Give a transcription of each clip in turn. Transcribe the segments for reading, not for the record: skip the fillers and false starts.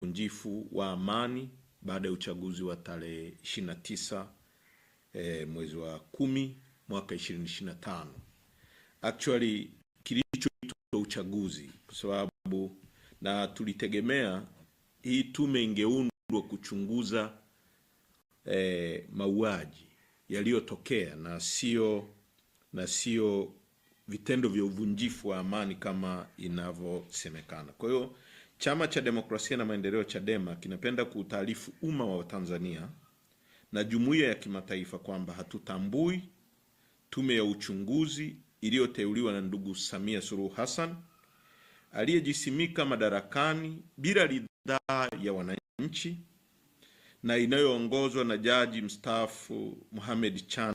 uvunjifu wa amani baada ya uchaguzi wa tarehe 29 mwezi wa 10 mwaka 2025. Actually kilichoitwa uchaguzi kwa sababu na tulitegemea hii tume ingeundwa kuchunguza mauaji yaliyotokea na sio vitendo vya uvunjifu wa amani kama inavyosemekana. Kwa hiyo Chama cha Demokrasia na Maendeleo Chadema kinapenda kuutaarifu umma wa Tanzania na jumuiya ya kimataifa kwamba hatutambui tume ya uchunguzi iliyoteuliwa na ndugu Samia Suluhu Hassan aliyejisimika madarakani bila ridhaa ya wananchi na inayoongozwa na jaji mstaafu Mohamed Chan,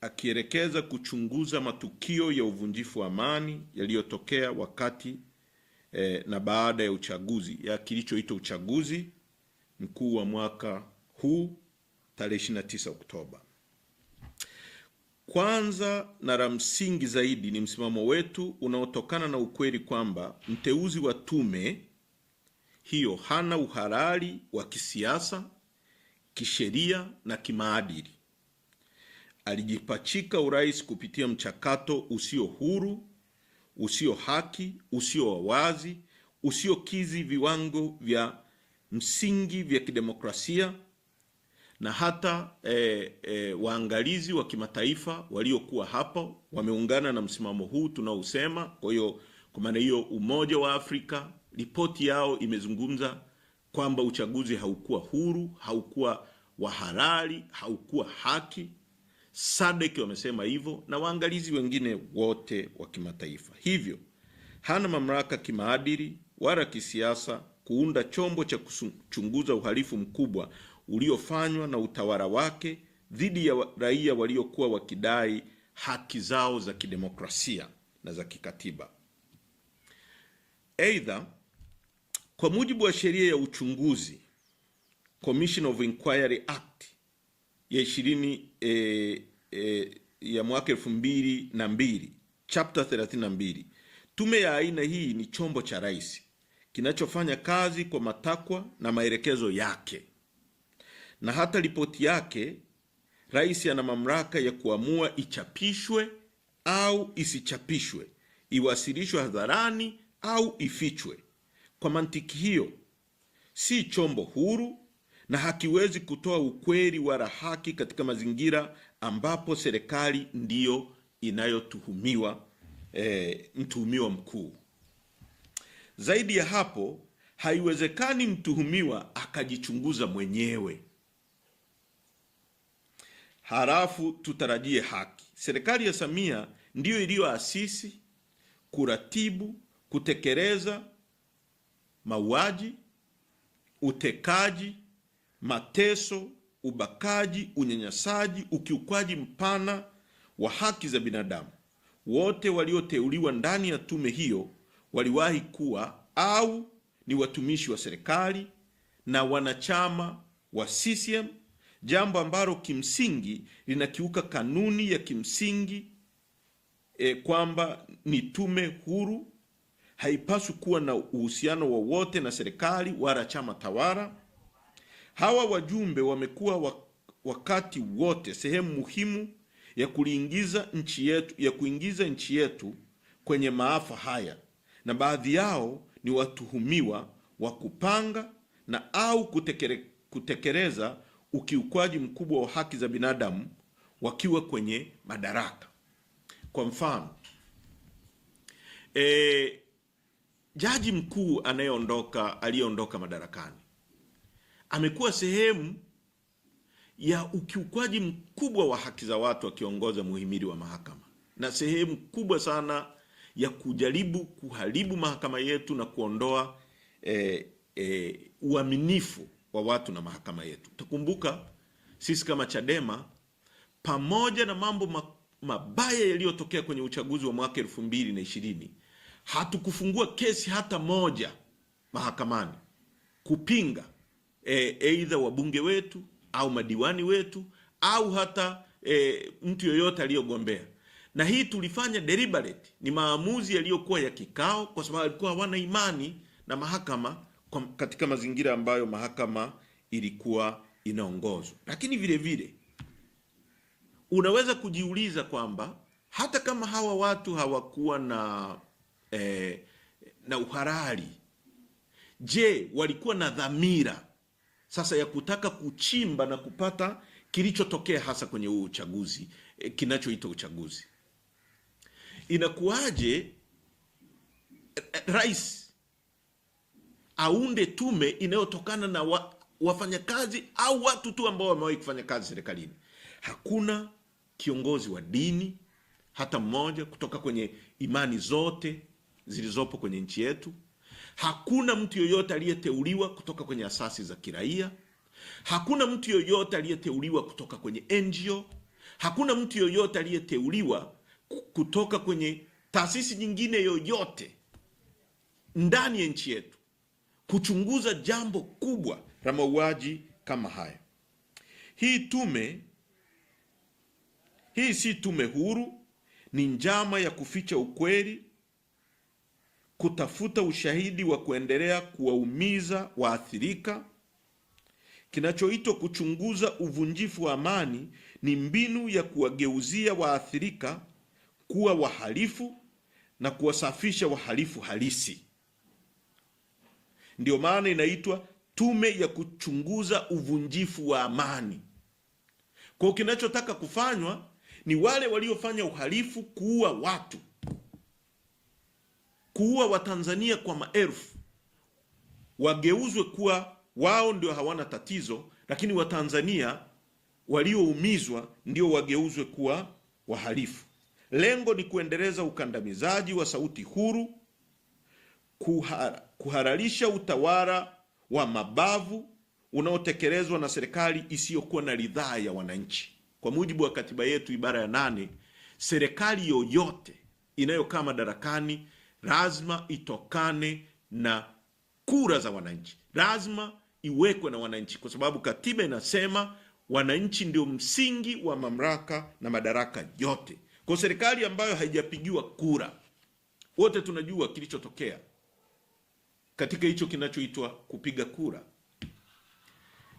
akielekeza kuchunguza matukio ya uvunjifu wa amani yaliyotokea wakati na baada ya uchaguzi ya kilichoitwa uchaguzi mkuu wa mwaka huu tarehe 29 Oktoba. Kwanza na la msingi zaidi ni msimamo wetu unaotokana na ukweli kwamba mteuzi wa tume hiyo hana uhalali wa kisiasa, kisheria na kimaadili. Alijipachika urais kupitia mchakato usio huru, usio haki, usio wa wazi, usiokizi viwango vya msingi vya kidemokrasia, na hata waangalizi wa kimataifa waliokuwa hapo wameungana na msimamo huu tunaousema. Kwa hiyo kwa maana hiyo Umoja wa Afrika ripoti yao imezungumza kwamba uchaguzi haukuwa huru, haukuwa wa halali, haukuwa haki. SADC wamesema hivyo na waangalizi wengine wote wa kimataifa. Hivyo hana mamlaka kimaadili wala kisiasa kuunda chombo cha kuchunguza uhalifu mkubwa uliofanywa na utawala wake dhidi ya raia waliokuwa wakidai haki zao za kidemokrasia na za kikatiba. Aidha, kwa mujibu wa sheria ya uchunguzi Commission of Inquiry Act ya 20 ya mwaka 2002 chapter 32, tume ya aina hii ni chombo cha rais kinachofanya kazi kwa matakwa na maelekezo yake, na hata ripoti yake rais ana mamlaka ya kuamua ichapishwe au isichapishwe, iwasilishwe hadharani au ifichwe. Kwa mantiki hiyo, si chombo huru na hakiwezi kutoa ukweli wala haki katika mazingira ambapo serikali ndiyo inayotuhumiwa mtuhumiwa mkuu. Zaidi ya hapo, haiwezekani mtuhumiwa akajichunguza mwenyewe halafu tutarajie haki. Serikali ya Samia ndiyo iliyoasisi, kuratibu, kutekeleza mauaji, utekaji, mateso, ubakaji, unyanyasaji, ukiukwaji mpana wa haki za binadamu. Wote walioteuliwa ndani ya tume hiyo waliwahi kuwa au ni watumishi wa serikali na wanachama wa CCM, jambo ambalo kimsingi linakiuka kanuni ya kimsingi kwamba ni tume huru, haipaswi kuwa na uhusiano wowote na serikali wala chama tawala. Hawa wajumbe wamekuwa wakati wote sehemu muhimu ya kuingiza nchi yetu kwenye maafa haya, na baadhi yao ni watuhumiwa wa kupanga na au kutekeleza ukiukwaji mkubwa wa haki za binadamu wakiwa kwenye madaraka. Kwa mfano, jaji mkuu aliyeondoka madarakani amekuwa sehemu ya ukiukwaji mkubwa wa haki za watu akiongoza muhimili wa mahakama, na sehemu kubwa sana ya kujaribu kuharibu mahakama yetu na kuondoa uaminifu wa watu na mahakama yetu. Tukumbuka sisi kama Chadema, pamoja na mambo mabaya yaliyotokea kwenye uchaguzi wa mwaka 2020, hatukufungua kesi hata moja mahakamani kupinga aidha wabunge wetu au madiwani wetu au hata mtu yoyote aliyogombea. Na hii tulifanya deliberate, ni maamuzi yaliyokuwa ya kikao kwa sababu walikuwa hawana imani na mahakama katika mazingira ambayo mahakama ilikuwa inaongozwa. Lakini vile vile unaweza kujiuliza kwamba hata kama hawa watu hawakuwa na uhalali, je, walikuwa na dhamira sasa ya kutaka kuchimba na kupata kilichotokea hasa kwenye huu uchaguzi, kinachoitwa uchaguzi? Inakuwaje rais aunde tume inayotokana na wafanyakazi au watu tu ambao wamewahi kufanya kazi serikalini? Hakuna kiongozi wa dini hata mmoja kutoka kwenye imani zote zilizopo kwenye nchi yetu. Hakuna mtu yoyote aliyeteuliwa kutoka kwenye asasi za kiraia. Hakuna mtu yoyote aliyeteuliwa kutoka kwenye NGO. Hakuna mtu yoyote aliyeteuliwa kutoka kwenye taasisi nyingine yoyote ndani ya nchi yetu kuchunguza jambo kubwa la mauaji kama haya. Hii si tume huru, ni njama ya kuficha ukweli, kutafuta ushahidi wa kuendelea kuwaumiza waathirika. Kinachoitwa kuchunguza uvunjifu wa amani ni mbinu ya kuwageuzia waathirika kuwa wahalifu na kuwasafisha wahalifu halisi. Ndio maana inaitwa tume ya kuchunguza uvunjifu wa amani. Kwa kinachotaka kufanywa ni wale waliofanya uhalifu, kuua watu, kuua Watanzania kwa maelfu, wageuzwe kuwa wao ndio hawana tatizo, lakini Watanzania walioumizwa ndio wageuzwe kuwa wahalifu. Lengo ni kuendeleza ukandamizaji wa sauti huru, kuhalalisha utawala wa mabavu unaotekelezwa na serikali isiyokuwa na ridhaa ya wananchi. Kwa mujibu wa katiba yetu ibara ya 8, serikali yoyote inayokaa madarakani lazima itokane na kura za wananchi, lazima iwekwe na wananchi, kwa sababu katiba inasema wananchi ndio msingi wa mamlaka na madaraka yote. Kwa serikali ambayo haijapigiwa kura, wote tunajua kilichotokea katika hicho kinachoitwa kupiga kura,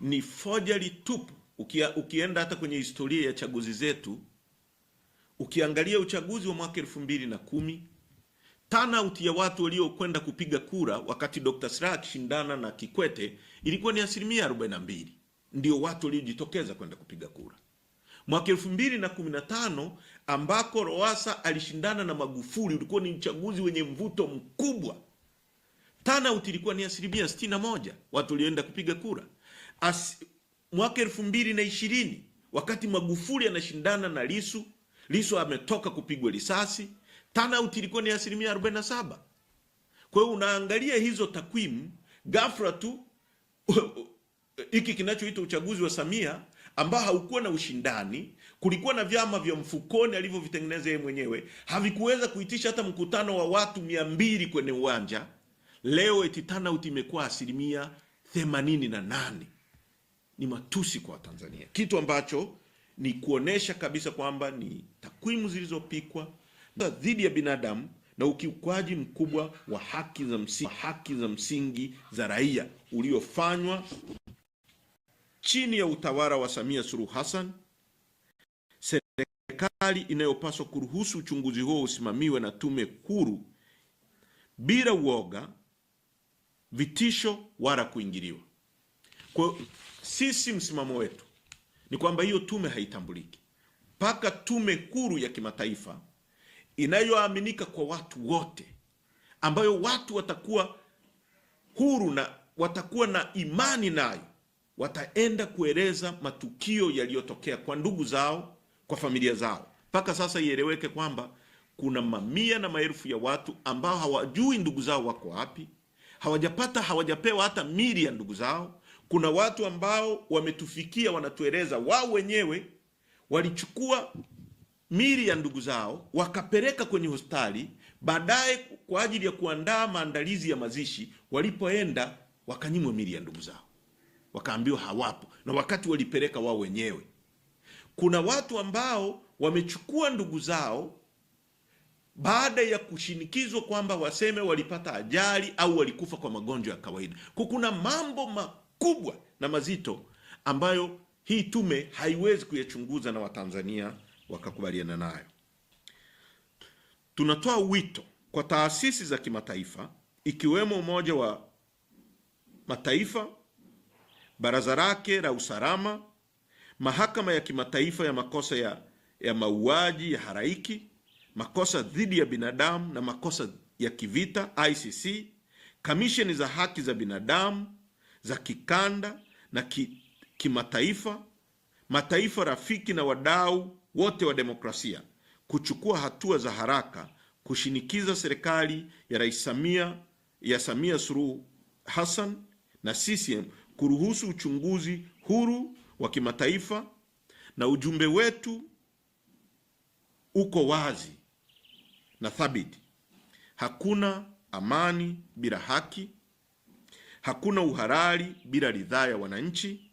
ni forgery tupu. Ukienda hata kwenye historia ya chaguzi zetu, ukiangalia uchaguzi wa mwaka 2010, turnout ya watu waliokwenda kupiga kura wakati Dr. Slaa akishindana na Kikwete ilikuwa ni 42%. Ndio watu waliojitokeza kwenda kupiga kura. Mwaka 2015 ambako Lowassa alishindana na Magufuli, ulikuwa ni uchaguzi wenye mvuto mkubwa. Turnout ilikuwa ni 61% watu walioenda kupiga kura. Mwaka 2020 wakati Magufuli anashindana na Lissu ametoka kupigwa risasi, turnout ilikuwa ni 47%. Kwa hiyo unaangalia hizo takwimu, ghafla tu hiki kinachoitwa uchaguzi wa Samia ambao haukuwa na ushindani, kulikuwa na vyama vya mfukoni alivyovitengeneza yeye mwenyewe, havikuweza kuitisha hata mkutano wa watu 200 kwenye uwanja. Leo eti turnout imekuwa 88%. Ni matusi kwa Tanzania, kitu ambacho ni kuonesha kabisa kwamba ni takwimu zilizopikwa dhidi ya binadamu na ukiukwaji mkubwa wa haki za msingi za raia uliofanywa chini ya utawala wa Samia Suluhu Hassan. Serikali inayopaswa kuruhusu uchunguzi huo usimamiwe na tume huru bila uoga, vitisho wala kuingiliwa. Kwa sisi msimamo wetu ni kwamba hiyo tume haitambuliki mpaka tume huru ya kimataifa inayoaminika kwa watu wote, ambayo watu watakuwa huru na watakuwa na imani nayo, wataenda kueleza matukio yaliyotokea kwa ndugu zao, kwa familia zao. Mpaka sasa ieleweke kwamba kuna mamia na maelfu ya watu ambao hawajui ndugu zao wako wapi, hawajapewa hata mili ya ndugu zao. Kuna watu ambao wametufikia wanatueleza wao wenyewe walichukua mili ya ndugu zao wakapeleka kwenye hospitali, baadaye kwa ajili ya kuandaa maandalizi ya mazishi, walipoenda wakanyimwa mili ya ndugu zao, wakaambiwa hawapo, na wakati walipeleka wao wenyewe. Kuna watu ambao wamechukua ndugu zao baada ya kushinikizwa kwamba waseme walipata ajali au walikufa kwa magonjwa ya kawaida. Kuna mambo makubwa na mazito ambayo hii tume haiwezi kuyachunguza na Watanzania wakakubaliana nayo. Tunatoa wito kwa taasisi za kimataifa ikiwemo Umoja wa Mataifa, Baraza lake la Usalama, Mahakama ya Kimataifa ya Makosa ya Mauaji ya Halaiki, Makosa dhidi ya Binadamu na Makosa ya Kivita ICC, kamisheni za haki za binadamu za kikanda na kimataifa, mataifa rafiki na wadau wote wa demokrasia kuchukua hatua za haraka kushinikiza serikali ya Rais Samia Suluhu Hassan na CCM kuruhusu uchunguzi huru wa kimataifa. Na ujumbe wetu uko wazi na thabiti: hakuna amani bila haki, hakuna uhalali bila ridhaa ya wananchi,